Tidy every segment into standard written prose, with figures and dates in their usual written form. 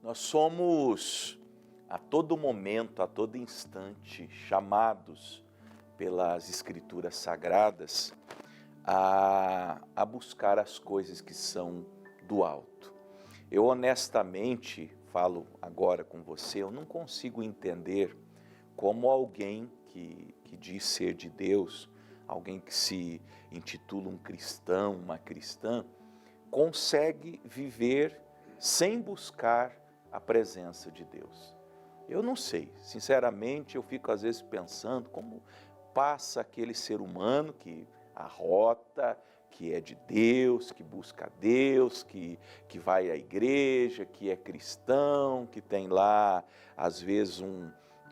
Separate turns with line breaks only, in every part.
Nós somos a todo momento, a todo instante, chamados pelas Escrituras Sagradas a buscar as coisas que são do alto. Eu honestamente falo agora com você, eu não consigo entender como alguém que diz ser de Deus, alguém que se intitula um cristão, uma cristã, consegue viver sem buscar a presença de Deus. Eu não sei, sinceramente eu fico às vezes pensando como passa aquele ser humano que arrota, que é de Deus, que busca Deus, que vai à igreja, que é cristão, que tem lá às vezes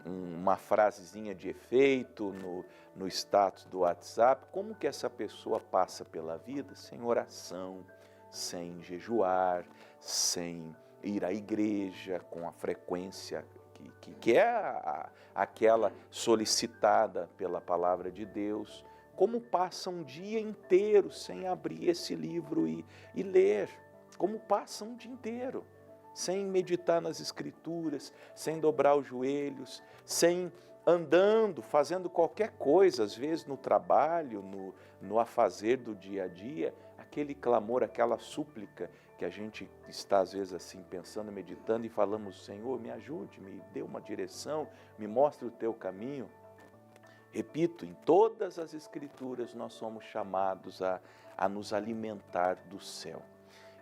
uma frasezinha de efeito no status do WhatsApp. Como que essa pessoa passa pela vida sem oração, sem jejuar, sem ir à igreja com a frequência que é aquela solicitada pela palavra de Deus? Como passa um dia inteiro sem abrir esse livro e ler? Como passa um dia inteiro sem meditar nas Escrituras, sem dobrar os joelhos, sem andando, fazendo qualquer coisa, às vezes no trabalho, no afazer do dia a dia, aquele clamor, aquela súplica que a gente está às vezes assim pensando, meditando e falamos: Senhor, me ajude, me dê uma direção, me mostre o teu caminho. Repito, em todas as Escrituras nós somos chamados a nos alimentar do céu.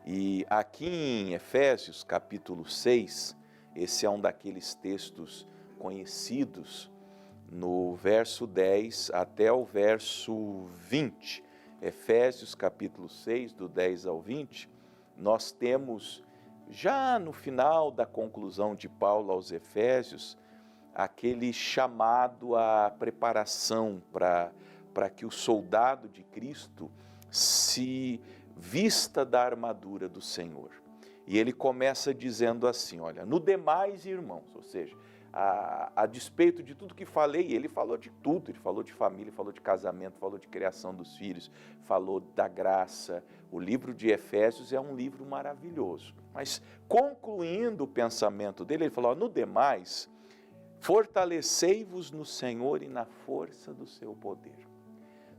E aqui em Efésios capítulo 6, esse é um daqueles textos conhecidos, no verso 10 até o verso 20, Efésios capítulo 6, do 10 ao 20, nós temos, já no final da conclusão de Paulo aos Efésios, aquele chamado à preparação para que o soldado de Cristo se vista da armadura do Senhor. E ele começa dizendo assim, olha, no demais, irmãos, ou seja, a despeito de tudo que falei, ele falou de tudo, ele falou de família, falou de casamento, falou de criação dos filhos, falou da graça. O livro de Efésios é um livro maravilhoso, mas concluindo o pensamento dele, ele falou, no demais, fortalecei-vos no Senhor e na força do seu poder.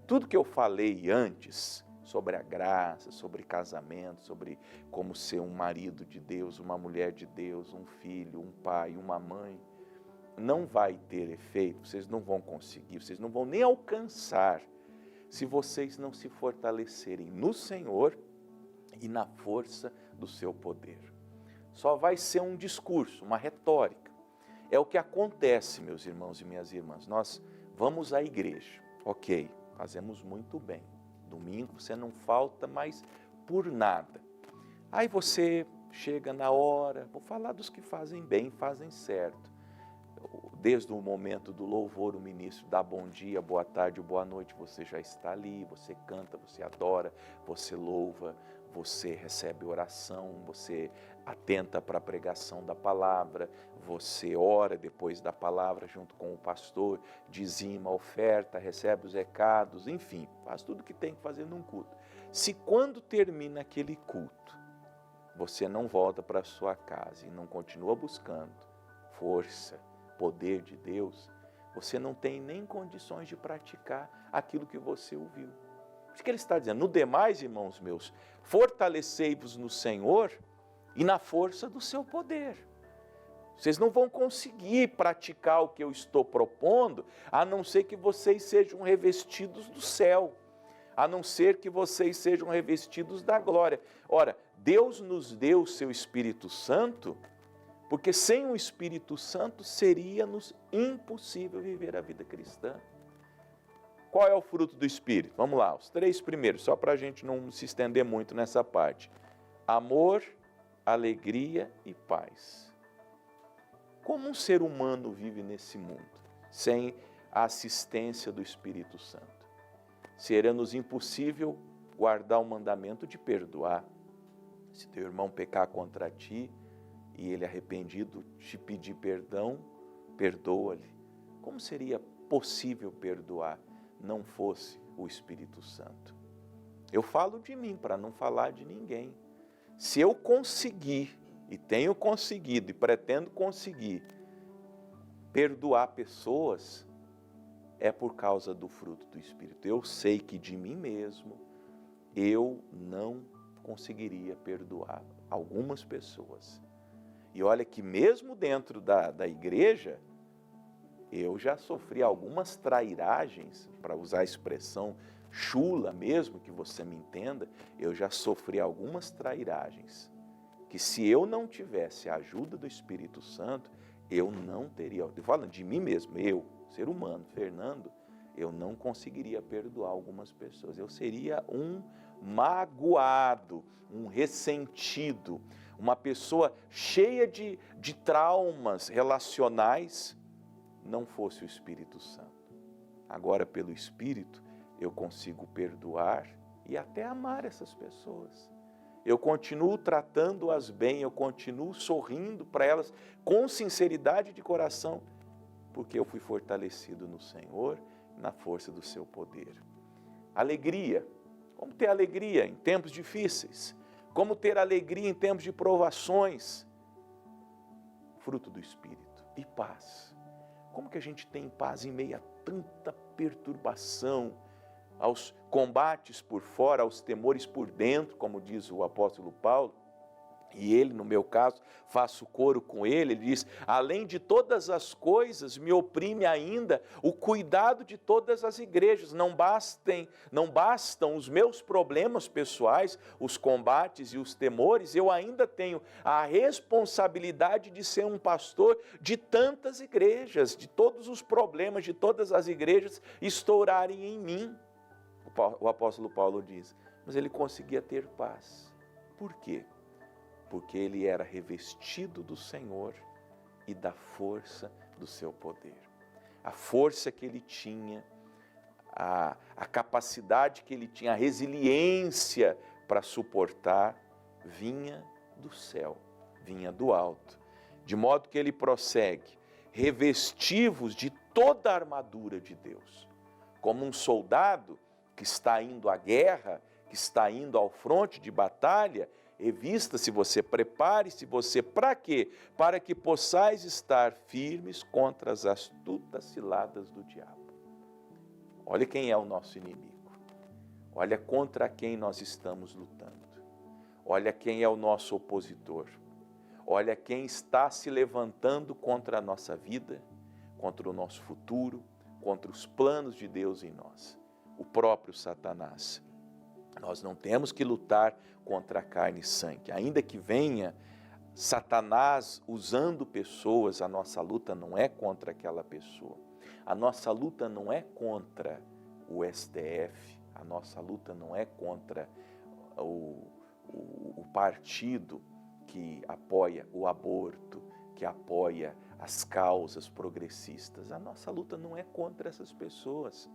Tudo que eu falei antes sobre a graça, sobre casamento, sobre como ser um marido de Deus, uma mulher de Deus, um filho, um pai, uma mãe, não vai ter efeito, vocês não vão conseguir, vocês não vão nem alcançar se vocês não se fortalecerem no Senhor e na força do seu poder. Só vai ser um discurso, uma retórica. É o que acontece, meus irmãos e minhas irmãs. Nós vamos à igreja, ok, fazemos muito bem. Domingo você não falta mais por nada. Aí você chega na hora, vou falar dos que fazem bem, fazem certo. Desde o momento do louvor, o ministro dá bom dia, boa tarde, boa noite, você já está ali, você canta, você adora, você louva, você recebe oração, você atenta para a pregação da palavra, você ora depois da palavra junto com o pastor, dizima a oferta, recebe os recados, enfim, faz tudo o que tem que fazer num culto. Se quando termina aquele culto, você não volta para a sua casa e não continua buscando força, poder de Deus, você não tem nem condições de praticar aquilo que você ouviu. Por isso que ele está dizendo, no demais, irmãos meus, fortalecei-vos no Senhor e na força do seu poder. Vocês não vão conseguir praticar o que eu estou propondo, a não ser que vocês sejam revestidos do céu, a não ser que vocês sejam revestidos da glória. Ora, Deus nos deu o seu Espírito Santo, porque sem o Espírito Santo seria-nos impossível viver a vida cristã. Qual é o fruto do Espírito? Vamos lá, os 3 primeiros, só para a gente não se estender muito nessa parte. Amor, alegria e paz. Como um ser humano vive nesse mundo sem a assistência do Espírito Santo? Seria-nos impossível guardar o mandamento de perdoar. Se teu irmão pecar contra ti, e ele arrependido te pedir perdão, perdoa-lhe. Como seria possível perdoar não fosse o Espírito Santo? Eu falo de mim para não falar de ninguém. Se eu conseguir e tenho conseguido e pretendo conseguir perdoar pessoas, é por causa do fruto do Espírito. Eu sei que de mim mesmo eu não conseguiria perdoar algumas pessoas. E olha que mesmo dentro da igreja, eu já sofri algumas trairagens, para usar a expressão chula mesmo, que você me entenda, eu já sofri algumas trairagens, que se eu não tivesse a ajuda do Espírito Santo, eu não teria, eu falando de mim mesmo, eu, ser humano, Fernando, eu não conseguiria perdoar algumas pessoas, eu seria um magoado, um ressentido, uma pessoa cheia de traumas relacionais, não fosse o Espírito Santo. Agora, pelo Espírito, eu consigo perdoar e até amar essas pessoas. Eu continuo tratando-as bem, eu continuo sorrindo para elas com sinceridade de coração, porque eu fui fortalecido no Senhor, na força do seu poder. Alegria. Como ter alegria em tempos difíceis? Como ter alegria em tempos de provações? Fruto do Espírito. E paz. Como que a gente tem paz em meio a tanta perturbação, aos combates por fora, aos temores por dentro, como diz o apóstolo Paulo? E ele, no meu caso, faço coro com ele diz, além de todas as coisas, me oprime ainda o cuidado de todas as igrejas. Não bastam os meus problemas pessoais, os combates e os temores, eu ainda tenho a responsabilidade de ser um pastor de tantas igrejas, de todos os problemas de todas as igrejas estourarem em mim. O apóstolo Paulo diz, mas ele conseguia ter paz. Por quê? Porque ele era revestido do Senhor e da força do seu poder. A força que ele tinha, a capacidade que ele tinha, a resiliência para suportar, vinha do céu, vinha do alto. De modo que ele prossegue, revestivos de toda a armadura de Deus. Como um soldado que está indo à guerra, que está indo ao fronte de batalha, revista-se você, prepare-se você, para quê? Para que possais estar firmes contra as astutas ciladas do diabo. Olha quem é o nosso inimigo. Olha contra quem nós estamos lutando. Olha quem é o nosso opositor. Olha quem está se levantando contra a nossa vida, contra o nosso futuro, contra os planos de Deus em nós. O próprio Satanás. Nós não temos que lutar contra a carne e sangue. Ainda que venha Satanás usando pessoas, a nossa luta não é contra aquela pessoa. A nossa luta não é contra o STF, a nossa luta não é contra o partido que apoia o aborto, que apoia as causas progressistas. A nossa luta não é contra essas pessoas.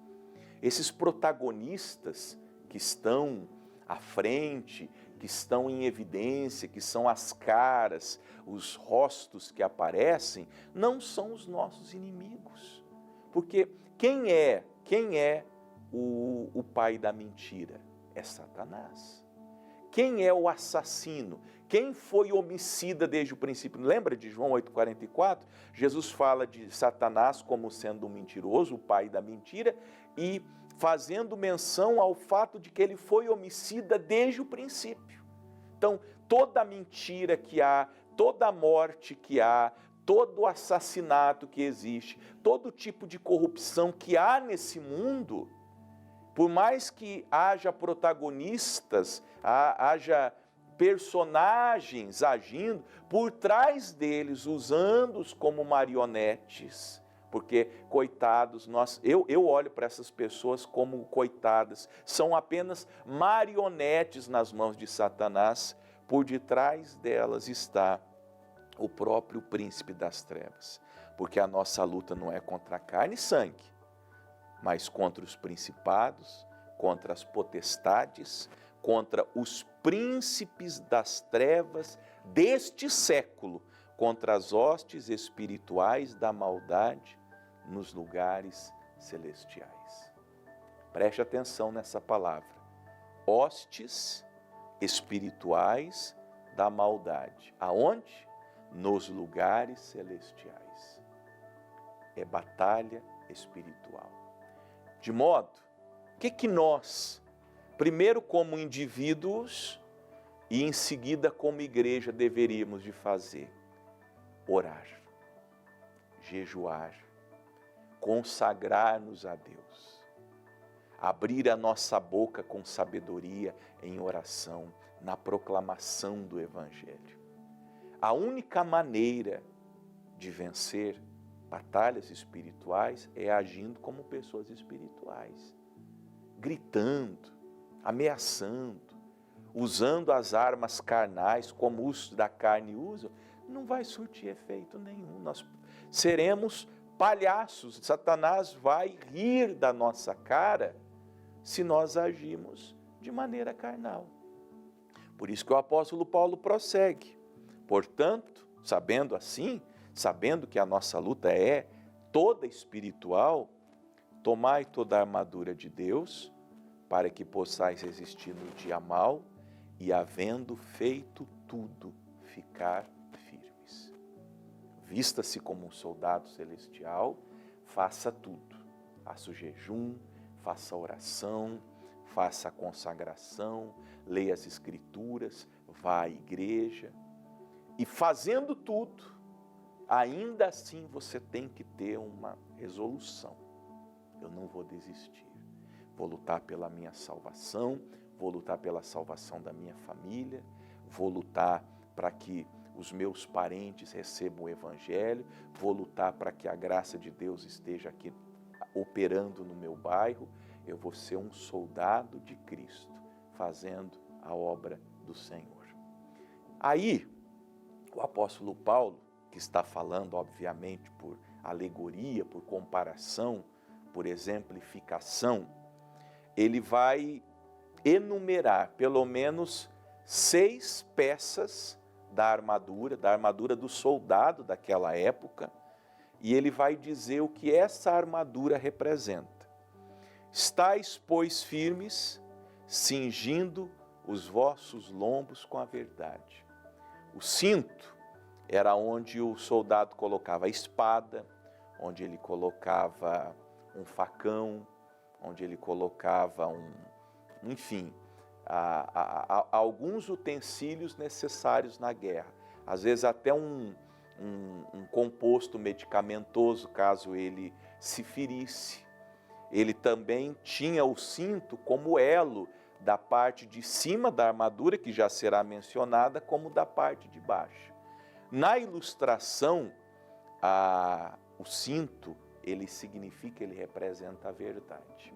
Esses protagonistas que estão à frente, que estão em evidência, que são as caras, os rostos que aparecem, não são os nossos inimigos. Porque quem é o pai da mentira? É Satanás. Quem é o assassino? Quem foi homicida desde o princípio? Lembra de João 8,44? Jesus fala de Satanás como sendo um mentiroso, o pai da mentira, e fazendo menção ao fato de que ele foi homicida desde o princípio. Então, toda mentira que há, toda morte que há, todo assassinato que existe, todo tipo de corrupção que há nesse mundo, por mais que haja protagonistas, haja personagens agindo, por trás deles, usando-os como marionetes, porque, coitados, eu olho para essas pessoas como coitadas, são apenas marionetes nas mãos de Satanás, por detrás delas está o próprio príncipe das trevas, porque a nossa luta não é contra carne e sangue, mas contra os principados, contra as potestades, contra os príncipes das trevas deste século, contra as hostes espirituais da maldade nos lugares celestiais. Preste atenção nessa palavra. Hostes espirituais da maldade. Aonde? Nos lugares celestiais. É batalha espiritual. De modo, o que nós, primeiro como indivíduos e em seguida como igreja, deveríamos de fazer? Orar, jejuar, consagrar-nos a Deus, abrir a nossa boca com sabedoria em oração, na proclamação do Evangelho. A única maneira de vencer batalhas espirituais é agindo como pessoas espirituais, gritando, ameaçando, usando as armas carnais como os da carne usam, não vai surtir efeito nenhum. Nós seremos palhaços, Satanás vai rir da nossa cara se nós agimos de maneira carnal. Por isso que o apóstolo Paulo prossegue. Portanto, sabendo assim, sabendo que a nossa luta é toda espiritual, tomai toda a armadura de Deus, para que possais resistir no dia mau e, havendo feito tudo, ficar firmes. Vista-se como um soldado celestial, faça tudo. Faça o jejum, faça a oração, faça a consagração, leia as Escrituras, vá à igreja. E fazendo tudo, ainda assim você tem que ter uma resolução. Eu não vou desistir. Vou lutar pela minha salvação, vou lutar pela salvação da minha família, vou lutar para que os meus parentes recebam o Evangelho, vou lutar para que a graça de Deus esteja aqui operando no meu bairro. Eu vou ser um soldado de Cristo, fazendo a obra do Senhor. Aí, o apóstolo Paulo, que está falando, obviamente, por alegoria, por comparação, por exemplificação, ele vai enumerar pelo menos 6 peças da armadura do soldado daquela época, e ele vai dizer o que essa armadura representa. Estais, pois, firmes, cingindo os vossos lombos com a verdade. O cinto era onde o soldado colocava a espada, onde ele colocava um facão, onde ele colocava alguns utensílios necessários na guerra. Às vezes até um composto medicamentoso, caso ele se ferisse. Ele também tinha o cinto como elo da parte de cima da armadura, que já será mencionada, como da parte de baixo. Na ilustração, o cinto, ele significa, ele representa a verdade.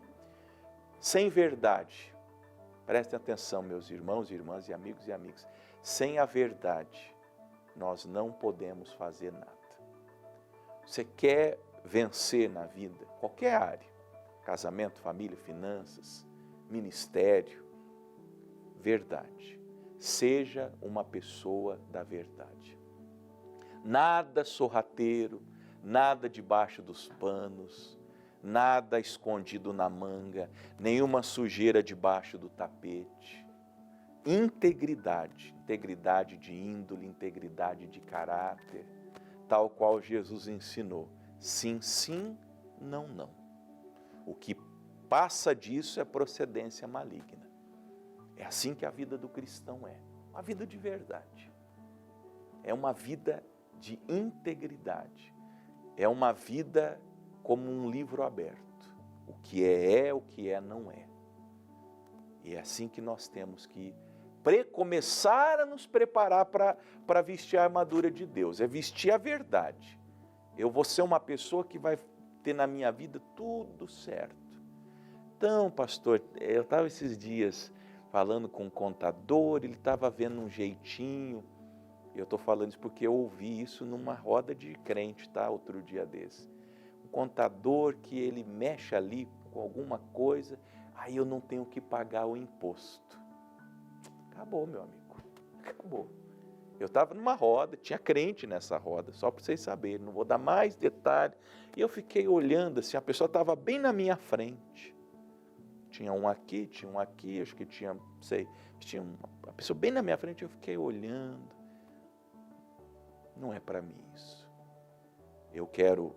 Sem verdade, prestem atenção, meus irmãos, irmãs e amigos, sem a verdade, nós não podemos fazer nada. Você quer vencer na vida, qualquer área, casamento, família, finanças, ministério, verdade. Seja uma pessoa da verdade. Nada sorrateiro, nada debaixo dos panos, nada escondido na manga, nenhuma sujeira debaixo do tapete. Integridade, integridade de índole, integridade de caráter, tal qual Jesus ensinou. Sim, sim, não, não. O que passa disso é procedência maligna. É assim que a vida do cristão é. Uma vida de verdade. É uma vida de integridade. É uma vida como um livro aberto. O que é, o que é, não é. E é assim que nós temos que começar a nos preparar para vestir a armadura de Deus. É vestir a verdade. Eu vou ser uma pessoa que vai ter na minha vida tudo certo. Então, pastor, eu estava esses dias falando com um contador, ele estava vendo um jeitinho. Eu estou falando isso porque eu ouvi isso numa roda de crente, tá? Outro dia desse. Um contador que ele mexe ali com alguma coisa, aí eu não tenho que pagar o imposto. Acabou, meu amigo. Acabou. Eu estava numa roda, tinha crente nessa roda, só para vocês saberem, não vou dar mais detalhe. E eu fiquei olhando assim, a pessoa estava bem na minha frente. Tinha um aqui, acho que tinha, não sei, tinha uma pessoa bem na minha frente, eu fiquei olhando. Não é para mim isso. Eu quero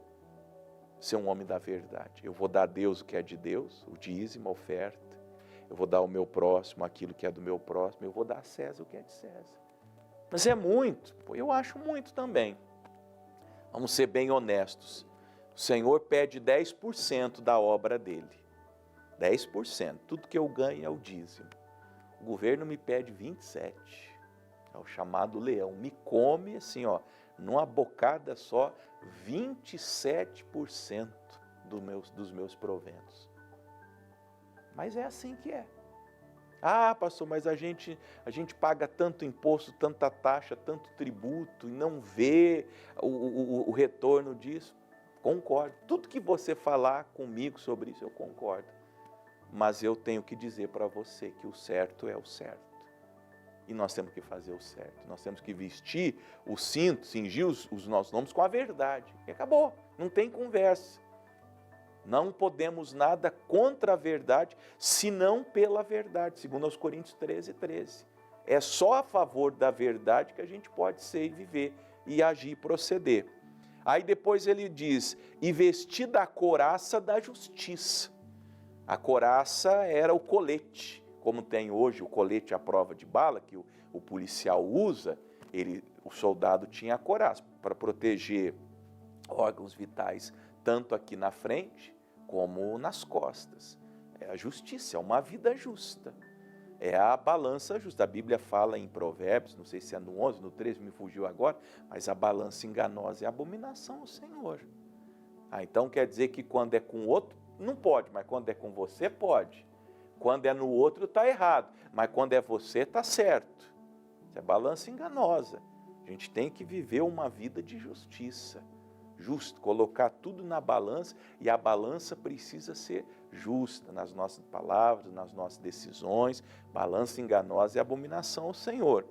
ser um homem da verdade. Eu vou dar a Deus o que é de Deus, o dízimo, a oferta. Eu vou dar ao meu próximo aquilo que é do meu próximo. Eu vou dar a César o que é de César. Mas é muito, eu acho muito também. Vamos ser bem honestos. O Senhor pede 10% da obra dele. 10%. Tudo que eu ganho é o dízimo. O governo me pede 27%. É o chamado leão. Me come assim, ó, numa bocada só, 27% dos meus proventos. Mas é assim que é. Ah, pastor, mas a gente paga tanto imposto, tanta taxa, tanto tributo e não vê o retorno disso. Concordo. Tudo que você falar comigo sobre isso, eu concordo. Mas eu tenho que dizer para você que o certo é o certo. E nós temos que fazer o certo. Nós temos que vestir o cinto, cingir os nossos nomes com a verdade. E acabou. Não tem conversa. Não podemos nada contra a verdade, senão pela verdade, segundo aos Coríntios 13:13. É só a favor da verdade que a gente pode ser e viver, e agir e proceder. Aí depois ele diz, e vestida a couraça da justiça. A couraça era o colete, como tem hoje o colete à prova de bala, que o policial usa, o soldado tinha a couraça para proteger órgãos vitais, tanto aqui na frente, como nas costas. É a justiça, é uma vida justa. É a balança justa. A Bíblia fala em Provérbios, não sei se é no 11, no 13, me fugiu agora, mas a balança enganosa é abominação ao Senhor. Então quer dizer que quando é com o outro, não pode, mas quando é com você, pode. Quando é no outro, está errado, mas quando é você, está certo. Isso é balança enganosa. A gente tem que viver uma vida de justiça. Justo, colocar tudo na balança, e a balança precisa ser justa nas nossas palavras, nas nossas decisões. Balança enganosa é abominação ao Senhor.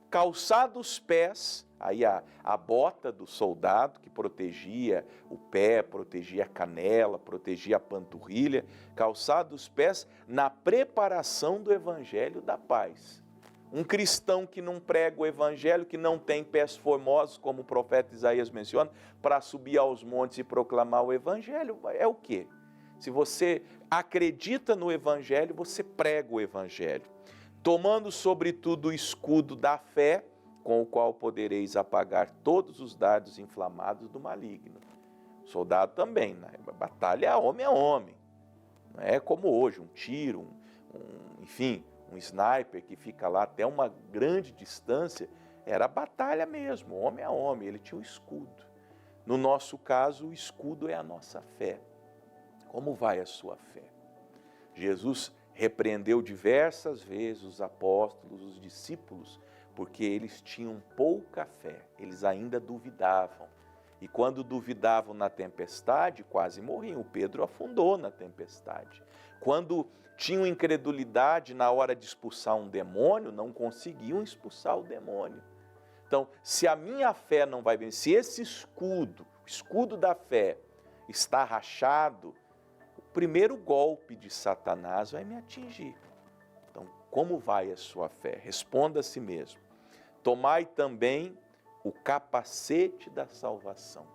Calçado os pés, aí a bota do soldado que protegia o pé, protegia a canela, protegia a panturrilha, calçado os pés na preparação do evangelho da paz. Um cristão que não prega o evangelho, que não tem pés formosos, como o profeta Isaías menciona, para subir aos montes e proclamar o evangelho, é o quê? Se você acredita no evangelho, você prega o evangelho. Tomando sobretudo o escudo da fé, com o qual podereis apagar todos os dardos inflamados do maligno. Soldado também, né? Batalha homem a homem. Não é como hoje, um tiro, enfim, um sniper que fica lá até uma grande distância. Era batalha mesmo, homem a homem, ele tinha um escudo. No nosso caso, o escudo é a nossa fé. Como vai a sua fé? Jesus repreendeu diversas vezes os apóstolos, os discípulos, porque eles tinham pouca fé, eles ainda duvidavam. E quando duvidavam na tempestade, quase morriam. O Pedro afundou na tempestade. Quando tinham incredulidade na hora de expulsar um demônio, não conseguiam expulsar o demônio. Então, se a minha fé não vai bem, se esse escudo, o escudo da fé, está rachado, o primeiro golpe de Satanás vai me atingir. Então, como vai a sua fé? Responda a si mesmo. Tomai também o capacete da salvação.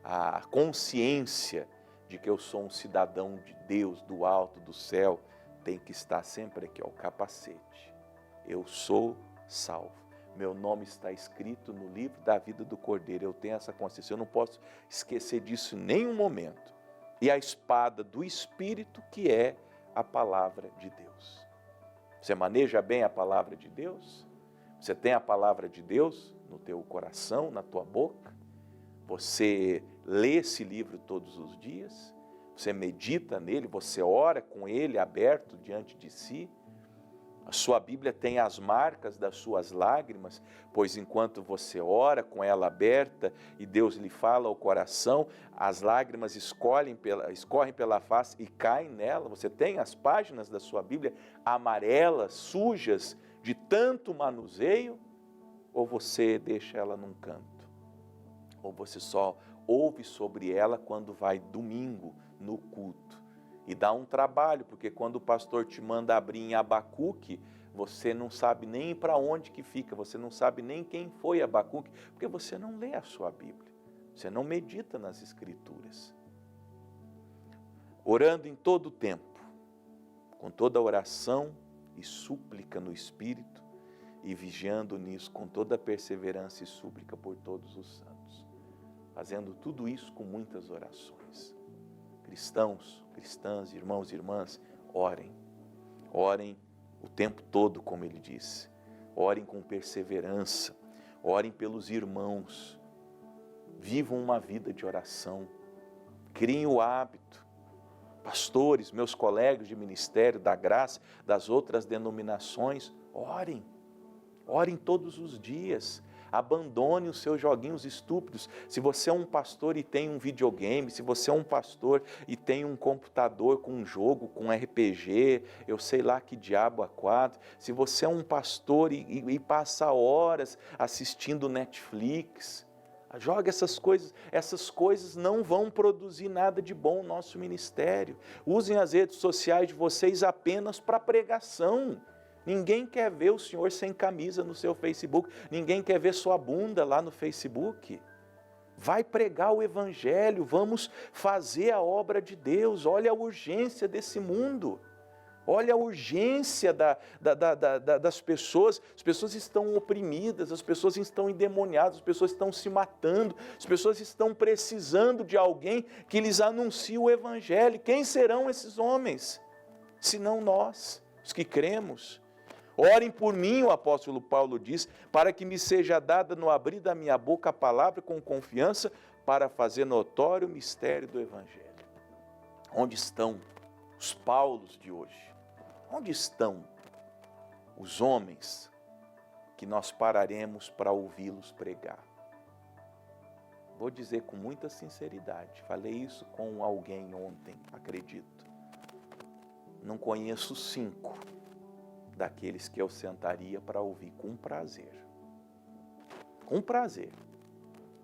A consciência de que eu sou um cidadão de Deus, do alto, do céu, tem que estar sempre aqui, ó, o capacete. Eu sou salvo. Meu nome está escrito no livro da vida do Cordeiro. Eu tenho essa consciência. Eu não posso esquecer disso em nenhum momento. E a espada do Espírito, que é a palavra de Deus. Você maneja bem a palavra de Deus? Você tem a palavra de Deus no teu coração, na tua boca? Você lê esse livro todos os dias? Você medita nele? Você ora com ele aberto diante de si? A sua Bíblia tem as marcas das suas lágrimas, pois enquanto você ora com ela aberta e Deus lhe fala ao coração, as lágrimas escorrem pela face e caem nela. Você tem as páginas da sua Bíblia amarelas, sujas, de tanto manuseio? Ou você deixa ela num canto? Ou você só ouve sobre ela quando vai domingo no culto? E dá um trabalho, porque quando o pastor te manda abrir em Abacuque, você não sabe nem para onde que fica, você não sabe nem quem foi Abacuque, porque você não lê a sua Bíblia, você não medita nas Escrituras. Orando em todo o tempo, com toda oração e súplica no Espírito, e vigiando nisso com toda perseverança e súplica por todos os santos. Fazendo tudo isso com muitas orações. Cristãos, cristãs, irmãos e irmãs, orem. Orem o tempo todo, como ele disse. Orem com perseverança. Orem pelos irmãos. Vivam uma vida de oração. Criem o hábito. Pastores, meus colegas de ministério, da graça, das outras denominações, orem. Orem todos os dias. Abandone os seus joguinhos estúpidos. Se você é um pastor e tem um videogame, se você é um pastor e tem um computador com um jogo, com RPG, eu sei lá que diabo a quatro, se você é um pastor e passa horas assistindo Netflix, joga essas coisas não vão produzir nada de bom no nosso ministério. Usem as redes sociais de vocês apenas para pregação. Ninguém quer ver o senhor sem camisa no seu Facebook. Ninguém quer ver sua bunda lá no Facebook. Vai pregar o Evangelho, vamos fazer a obra de Deus. Olha a urgência desse mundo. Olha a urgência das pessoas. As pessoas estão oprimidas, as pessoas estão endemoniadas, as pessoas estão se matando, as pessoas estão precisando de alguém que lhes anuncie o Evangelho. Quem serão esses homens? Senão nós, os que cremos. Orem por mim, o apóstolo Paulo diz, para que me seja dada no abrir da minha boca a palavra com confiança para fazer notório o mistério do Evangelho. Onde estão os Paulos de hoje? Onde estão os homens que nós pararemos para ouvi-los pregar? Vou dizer com muita sinceridade, falei isso com alguém ontem, acredito. Não conheço 5 daqueles que eu sentaria para ouvir com prazer. Com prazer.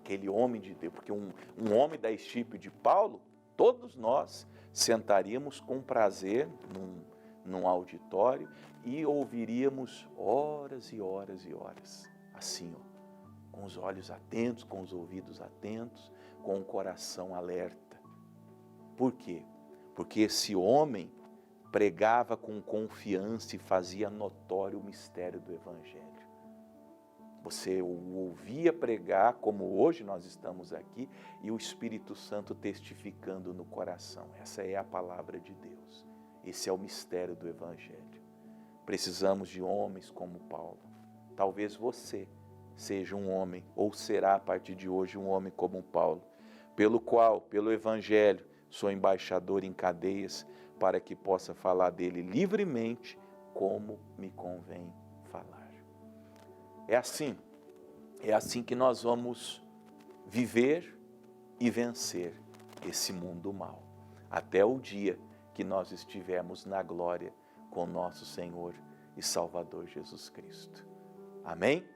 Aquele homem de Deus, porque um homem da estirpe de Paulo, todos nós sentaríamos com prazer num auditório e ouviríamos horas e horas e horas. Assim, com os olhos atentos, com os ouvidos atentos, com o coração alerta. Por quê? Porque esse homem pregava com confiança e fazia notório o mistério do Evangelho. Você o ouvia pregar, como hoje nós estamos aqui, e o Espírito Santo testificando no coração. Essa é a palavra de Deus. Esse é o mistério do Evangelho. Precisamos de homens como Paulo. Talvez você seja um homem, ou será a partir de hoje um homem como Paulo, pelo qual, pelo Evangelho, sou embaixador em cadeias, para que possa falar dele livremente, como me convém falar. É assim que nós vamos viver e vencer esse mundo mau, até o dia que nós estivermos na glória com nosso Senhor e Salvador Jesus Cristo. Amém?